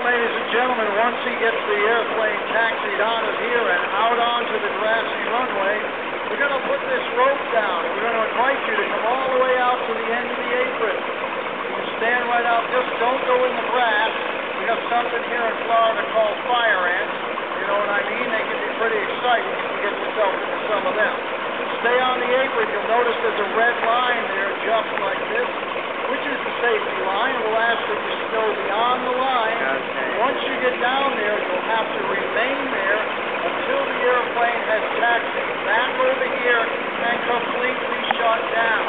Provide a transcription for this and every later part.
ladies and gentlemen, once he gets the airplane taxied out of here and out onto the grassy runway, we're going to put this rope down. We're going to invite you to come all the way out to the end of the apron. You can stand right out. Just don't go in the grass. We got something here in Florida called fire ants. You know what I mean? They can be pretty exciting if you get yourself into some of them. Stay on the apron. You'll notice there's a red line there just like this, which is the safety line. We'll ask that you go beyond the line. Okay. Once you get down there, you'll have to remain there until the airplane has taxied back over here and completely shut down.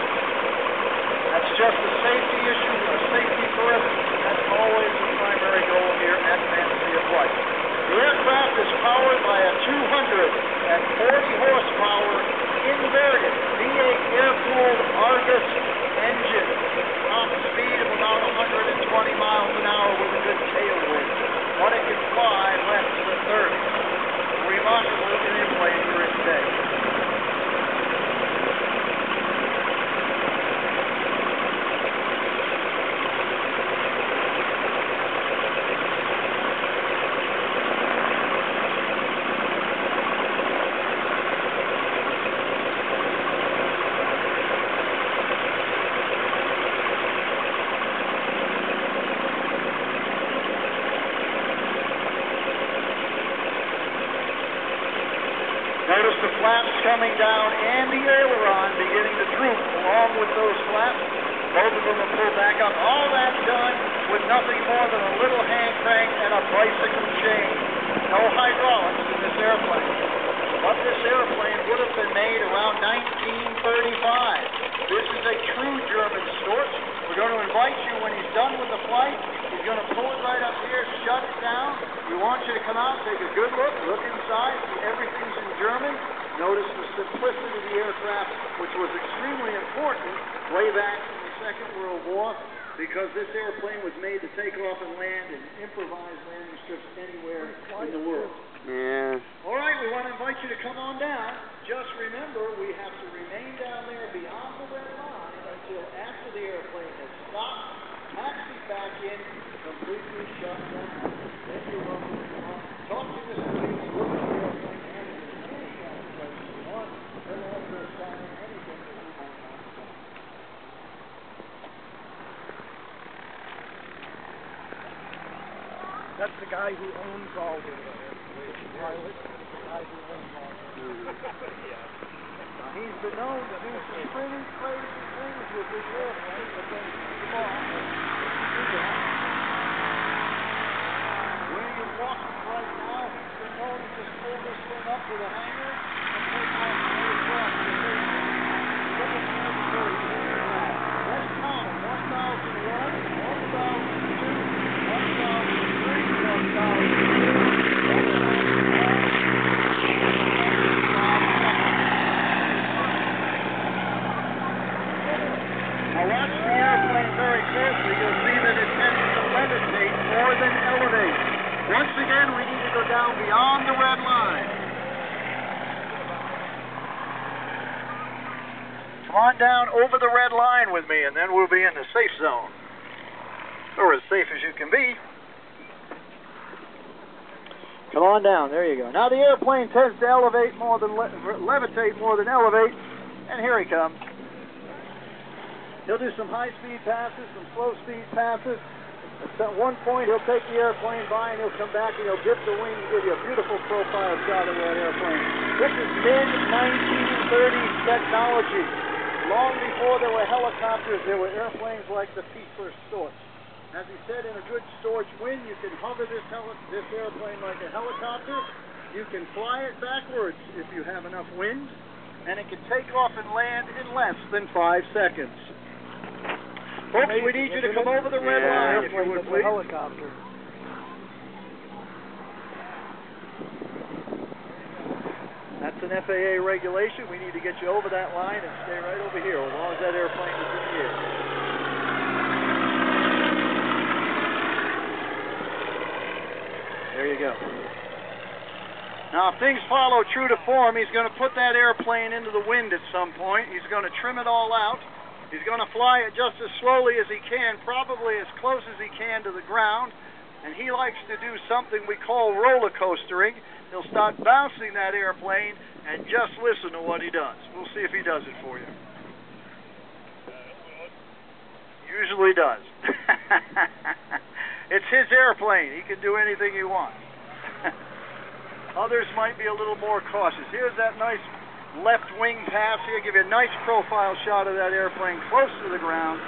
That's just a safety issue, a safety for us. That's always the primary goal here at Fantasy Flight. The aircraft is powered by a 240 horsepower inverted V8 air-cooled Argus engine. Top speed of about 120 miles an hour with a good tailwind. But it can fly less than 30. Remarkable airplane for its day. Notice the flaps coming down and the aileron beginning to droop along with those flaps. Both of them will pull back up. All that done with nothing more than a little hand crank and a bicycle chain. No hydraulics in this airplane. But this airplane would have been made around 1935. This is a true German Storch. We're going to invite you when he's done with the flight. He's going to pull it right up here, shut it down. We want you to come out, take a good look inside, see everything's in German. Notice the simplicity of the aircraft, which was extremely important way back in the Second World War, because this airplane was made to take off and land in improvised landing strips anywhere in the world. Yeah. All right, we want to invite you to come on down. Just remember, we have to remain down there beyond the red line until after the airplane has stopped, taxied back in, completely shut down. Then you're welcome to come on. Talk to Mr. Williams, look at the airplane, and if there's any kind of question you want, then also sign anything that you might want to sign. That's the guy who owns all the pilot. The guy who owns all the Now, he's been known to do some pretty crazy things with this airplane, but then come on. Where you're walking right now, he's been known to just pull this thing up to the hangar and take off the aircraft. Look at the airplane. Let's count them. 1001, 1002, 1003, 1004. Now watch the airplane very closely. You'll see that it tends to levitate more than elevate. Once again, we need to go down beyond the red line. Come on down over the red line with me, and then we'll be in the safe zone. Or as safe as you can be. Come on down. There you go. Now the airplane tends to elevate more than levitate more than elevate, and here he comes. He'll do some high-speed passes, some slow-speed passes. At one point, he'll take the airplane by, and he'll come back, and he'll dip the wing and give you a beautiful profile shot of that airplane. This is mid-1930s technology. Long before there were helicopters, there were airplanes like the Fiesler Storch. As he said, in a good Storch wind, you can hover this airplane like a helicopter. You can fly it backwards if you have enough wind, and it can take off and land in less than 5 seconds. Folks, we need you to come over the red line, if you would, please. Helicopter. That's an FAA regulation. We need to get you over that line and stay right over here as long as that airplane is in the air. There you go. Now, if things follow true to form, he's going to put that airplane into the wind at some point. He's going to trim it all out. He's going to fly it just as slowly as he can, probably as close as he can to the ground. and he likes to do something we call roller coastering. He'll start bouncing that airplane, and just listen to what he does. We'll see if he does it for you. Usually does. It's his airplane. He can do anything he wants. Others might be a little more cautious. Here's that nice left wing pass here. Give you a nice profile shot of that airplane close to the ground.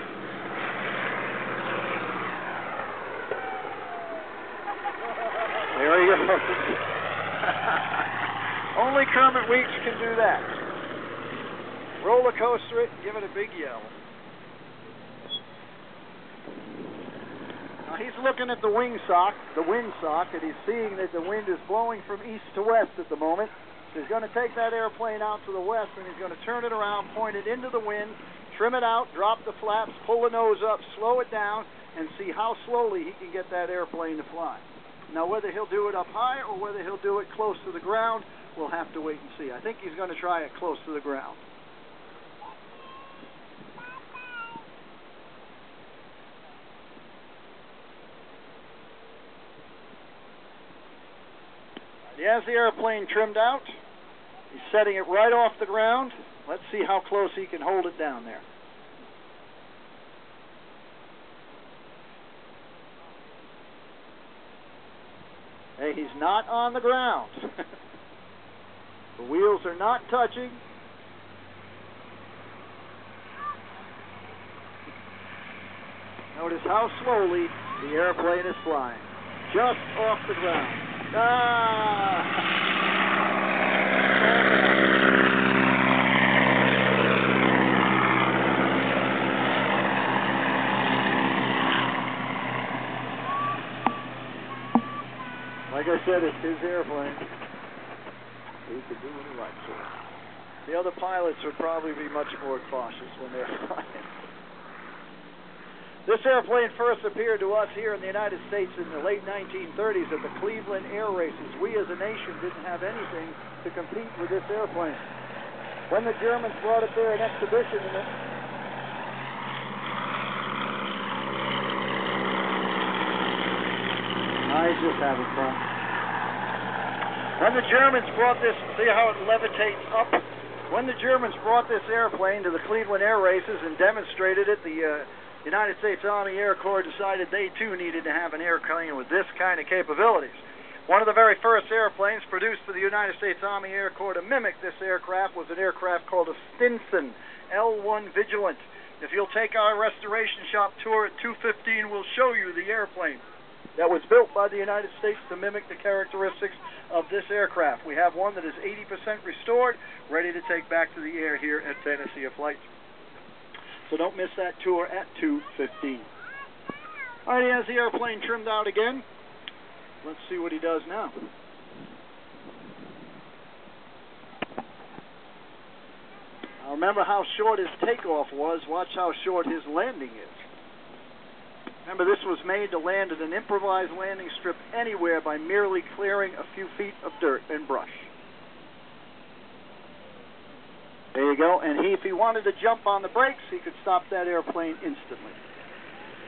There he goes. Only Kermit Weeks can do that. Roller coaster it, give it a big yell. Now he's looking at the wind sock, and he's seeing that the wind is blowing from east to west at the moment. So he's going to take that airplane out to the west, and he's going to turn it around, point it into the wind, trim it out, drop the flaps, pull the nose up, slow it down, and see how slowly he can get that airplane to fly. Now whether he'll do it up high or whether he'll do it close to the ground, we'll have to wait and see. I think he's going to try it close to the ground. He has the airplane trimmed out. He's setting it right off the ground. Let's see how close he can hold it down there. Hey, he's not on the ground. The wheels are not touching. Notice how slowly the airplane is flying. Just off the ground. Like I said, it's his airplane. He can do what he likes with it. The other pilots would probably be much more cautious when they're flying. This airplane first appeared to us here in the United States in the late 1930s at the Cleveland Air Races. We as a nation didn't have anything to compete with this airplane. When the Germans brought it there in exhibition in it, he's just having fun. When the Germans brought this, see how it levitates up? When the Germans brought this airplane to the Cleveland Air Races and demonstrated it, the United States Army Air Corps decided they too needed to have an airplane with this kind of capabilities. One of the very first airplanes produced for the United States Army Air Corps to mimic this aircraft was an aircraft called a Stinson L-1 Vigilant. If you'll take our restoration shop tour at 215, we'll show you the airplane that was built by the United States to mimic the characteristics of this aircraft. We have one that is 80% restored, ready to take back to the air here at Fantasy of Flight. So don't miss that tour at 2:15. All right, he has the airplane trimmed out again. Let's see what he does now. Now remember how short his takeoff was. Watch how short his landing is. Remember, this was made to land at an improvised landing strip anywhere by merely clearing a few feet of dirt and brush. There you go, and if he wanted to jump on the brakes, he could stop that airplane instantly.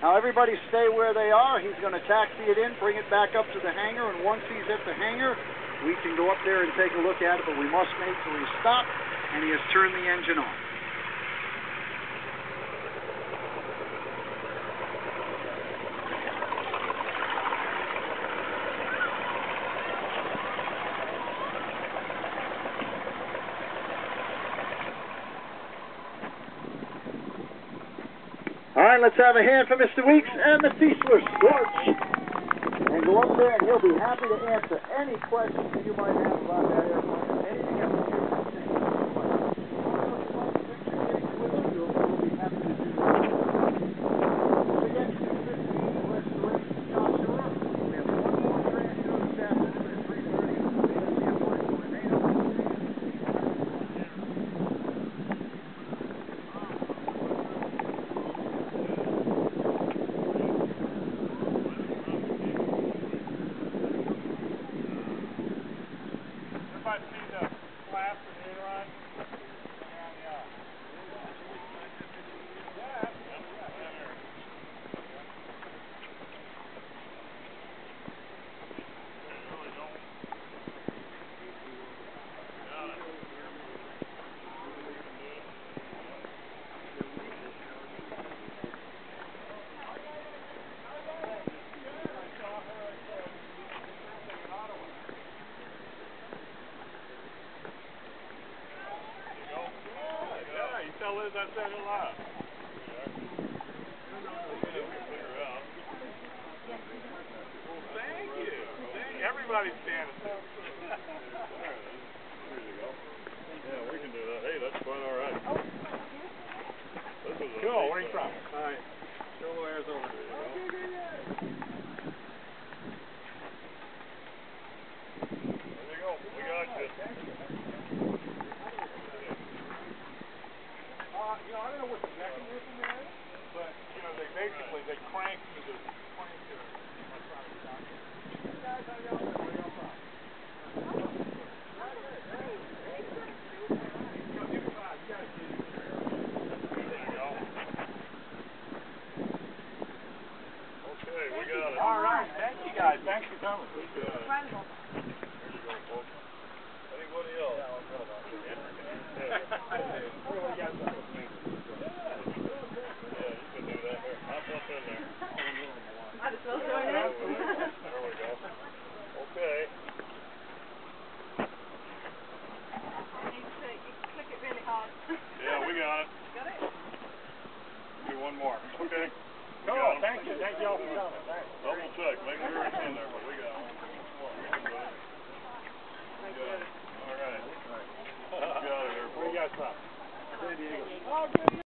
Now everybody stay where they are. He's going to taxi it in, bring it back up to the hangar, and once he's at the hangar, we can go up there and take a look at it, but we must make sure he's stopped and he has turned the engine on. All right, let's have a hand for Mr. Weeks and the Fiesler Storch. And go up there and he'll be happy to answer any questions that you might have about that airplane or anything else you might think. We'll be happy to do that. Again, 2:15 restoration shop tour. We have one more transfer this afternoon at 3:30. If I does that say a lot? Well, thank you. Everybody's standing there. There you go. Yeah, we can do that. Hey, that's quite all right. Cool. Where are you from? Hi. Show Arizona. There you go. There you go. We got you. You know, I don't know what the mechanism is, but, you know, they basically, they crank to the electronic sound. Guys, how y'all doing? Where y'all from? Okay, we got it. All right, thank you guys. Thanks for coming. Incredible. There you go, folks. Anybody else? Yeah, I'll go about it. Yeah, you can do that here. Hop up in there. Might as well join in. There we go. Okay. You click it really hard. Yeah, we got it. Got it? Do one more. Okay. Cool, thank you. Thank y'all for coming. Thanks. Double check. Make sure it's in there, but we got one. We can do it. Thank Good. you. All right. Got it there, Where you guys from? San Diego. Oh, good.